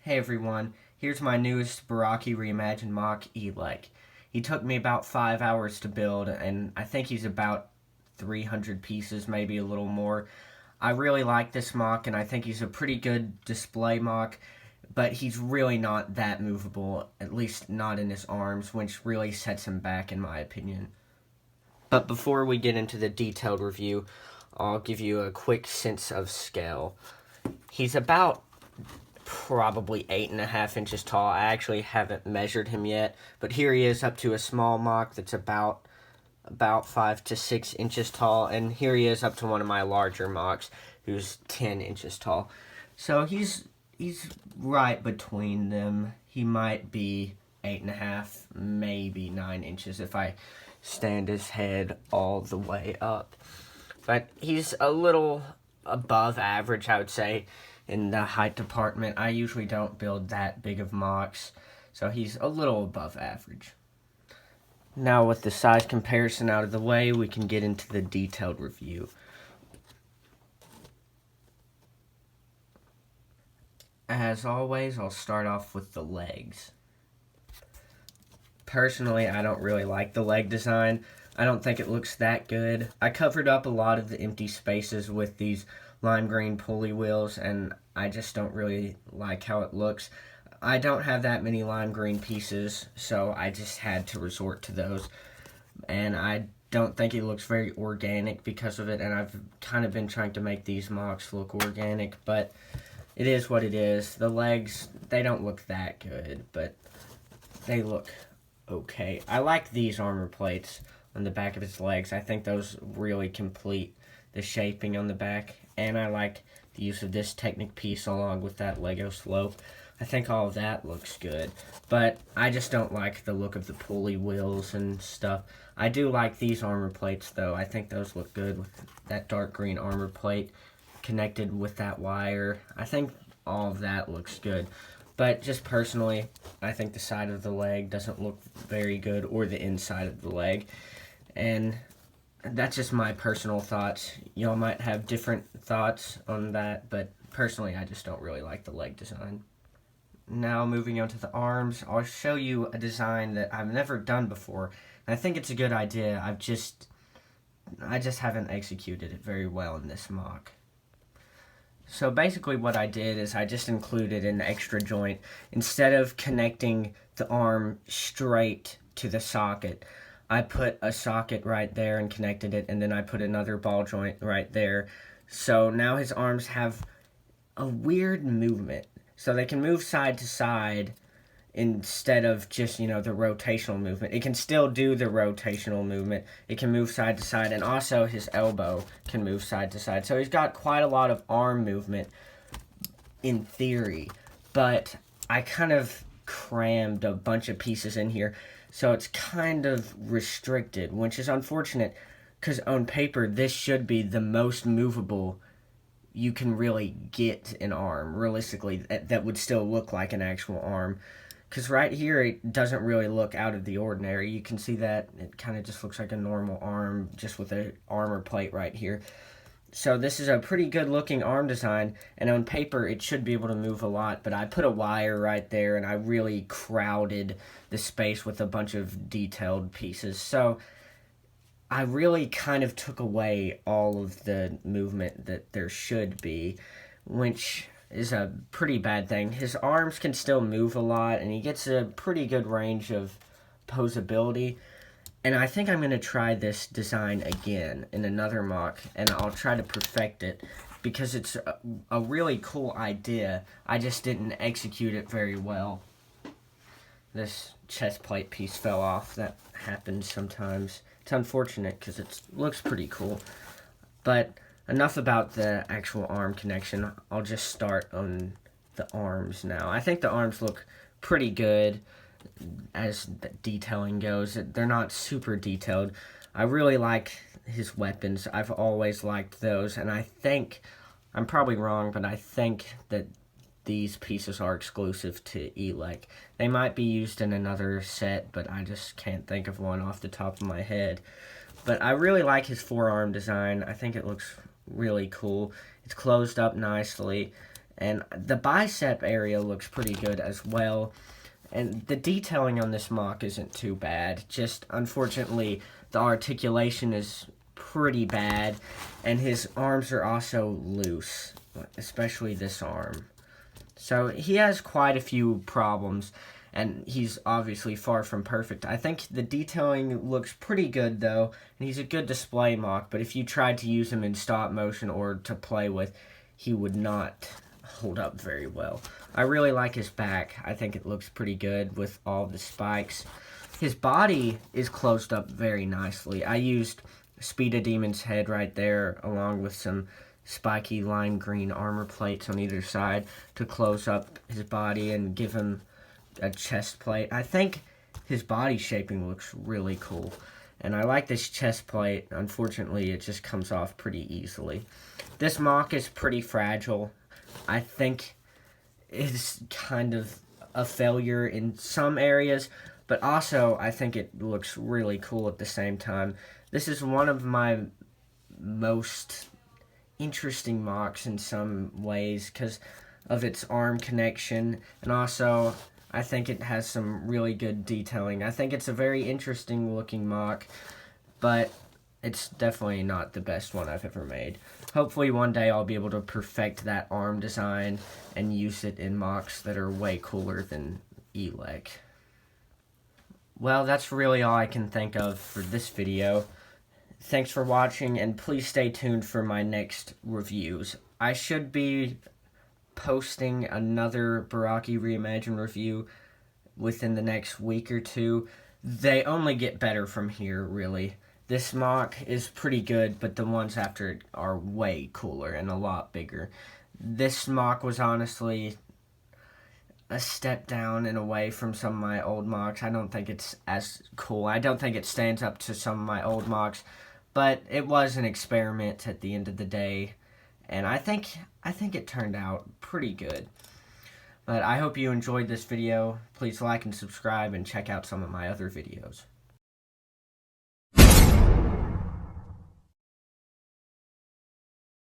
Hey everyone, here's my newest Barraki Reimagined MOC, Ehlek. He took me about 5 hours to build, and I think he's about 300 pieces, maybe a little more. I really like this MOC, and I think he's a pretty good display MOC, but he's really not that movable, at least not in his arms, which really sets him back in my opinion. But before we get into the detailed review, I'll give you a quick sense of scale. He's about probably 8.5 inches tall. I actually haven't measured him yet, but here he is up to a small MOC that's about 5 to 6 inches tall, and here he is up to one of my larger MOCs who's 10 inches tall. So he's right between them. He might be 8.5, maybe 9 inches if I stand his head all the way up. But he's a little above average, I would say, in the height department. I usually don't build that big of MOCs, so he's a little above average. Now with the size comparison out of the way, we can get into the detailed review. As always, I'll start off with the legs. Personally, I don't really like the leg design. I don't think it looks that good. I covered up a lot of the empty spaces with these lime green pulley wheels, and I just don't really like how it looks. I don't have that many lime green pieces, so I just had to resort to those. And I don't think it looks very organic because of it, and I've kind of been trying to make these MOCs look organic, but it is what it is. The legs, they don't look that good, but they look okay. I like these armor plates on the back of his legs. I think those really complete the shaping on the back, and I like the use of this Technic piece along with that Lego slope. I think all of that looks good, but I just don't like the look of the pulley wheels and stuff. I do like these armor plates though. I think those look good with that dark green armor plate connected with that wire. I think all of that looks good. But just personally, I think the side of the leg doesn't look very good, or the inside of the leg. And that's just my personal thoughts. Y'all might have different thoughts on that, but personally, I just don't really like the leg design. Now, moving on to the arms, I'll show you a design that I've never done before. And I think it's a good idea. I just haven't executed it very well in this MOC. So basically what I did is I just included an extra joint. Instead of connecting the arm straight to the socket, I put a socket right there and connected it, and then I put another ball joint right there. So now his arms have a weird movement. So they can move side to side instead of just, the rotational movement. It can still do the rotational movement. It can move side to side, and also his elbow can move side to side. So he's got quite a lot of arm movement in theory, but I kind of crammed a bunch of pieces in here, so it's kind of restricted, which is unfortunate, because on paper, this should be the most movable you can really get an arm, realistically, that would still look like an actual arm. Because right here, it doesn't really look out of the ordinary. You can see that it kind of just looks like a normal arm, just with an armor plate right here. So this is a pretty good looking arm design, and on paper, it should be able to move a lot, but I put a wire right there, and I really crowded the space with a bunch of detailed pieces. So I really kind of took away all of the movement that there should be, which is a pretty bad thing. His arms can still move a lot, and he gets a pretty good range of posability. And I think I'm going to try this design again in another MOC, and I'll try to perfect it, because it's a really cool idea. I just didn't execute it very well. This chest plate piece fell off. That happens sometimes. It's unfortunate because it looks pretty cool. But enough about the actual arm connection. I'll just start on the arms now. I think the arms look pretty good as the detailing goes. They're not super detailed. I really like his weapons. I've always liked those, and I think, I'm probably wrong, but I think that these pieces are exclusive to Ehlek. They might be used in another set, but I just can't think of one off the top of my head. But I really like his forearm design. I think it looks really cool. It's closed up nicely, And the bicep area looks pretty good as well. And the detailing on this MOC isn't too bad. Just, unfortunately, the articulation is pretty bad. And his arms are also loose, especially this arm. So he has quite a few problems, and he's obviously far from perfect. I think the detailing looks pretty good, though, and he's a good display MOC, but if you tried to use him in stop motion or to play with, he would not hold up very well. I really like his back. I think it looks pretty good with all the spikes. His body is closed up very nicely. I used Speed of Demon's head right there, along with some spiky lime green armor plates on either side to close up his body and give him a chest plate. I think his body shaping looks really cool, and I like this chest plate. Unfortunately, it just comes off pretty easily. This MOC is pretty fragile. I think it's kind of a failure in some areas, but also I think it looks really cool at the same time. This is one of my most interesting MOCs in some ways because of its arm connection, and also I think it has some really good detailing. I think it's a very interesting looking MOC, but it's definitely not the best one I've ever made. Hopefully one day I'll be able to perfect that arm design and use it in MOCs that are way cooler than Ehlek. Well, that's really all I can think of for this video. Thanks for watching, and please stay tuned for my next reviews. I should be posting another Barraki Reimagined review within the next week or two. They only get better from here, really. This MOC is pretty good, but the ones after it are way cooler and a lot bigger. This MOC was honestly a step down and away from some of my old MOCs. I don't think it's as cool. I don't think it stands up to some of my old MOCs, but it was an experiment at the end of the day, and I think it turned out pretty good. But I hope you enjoyed this video. Please like and subscribe and check out some of my other videos.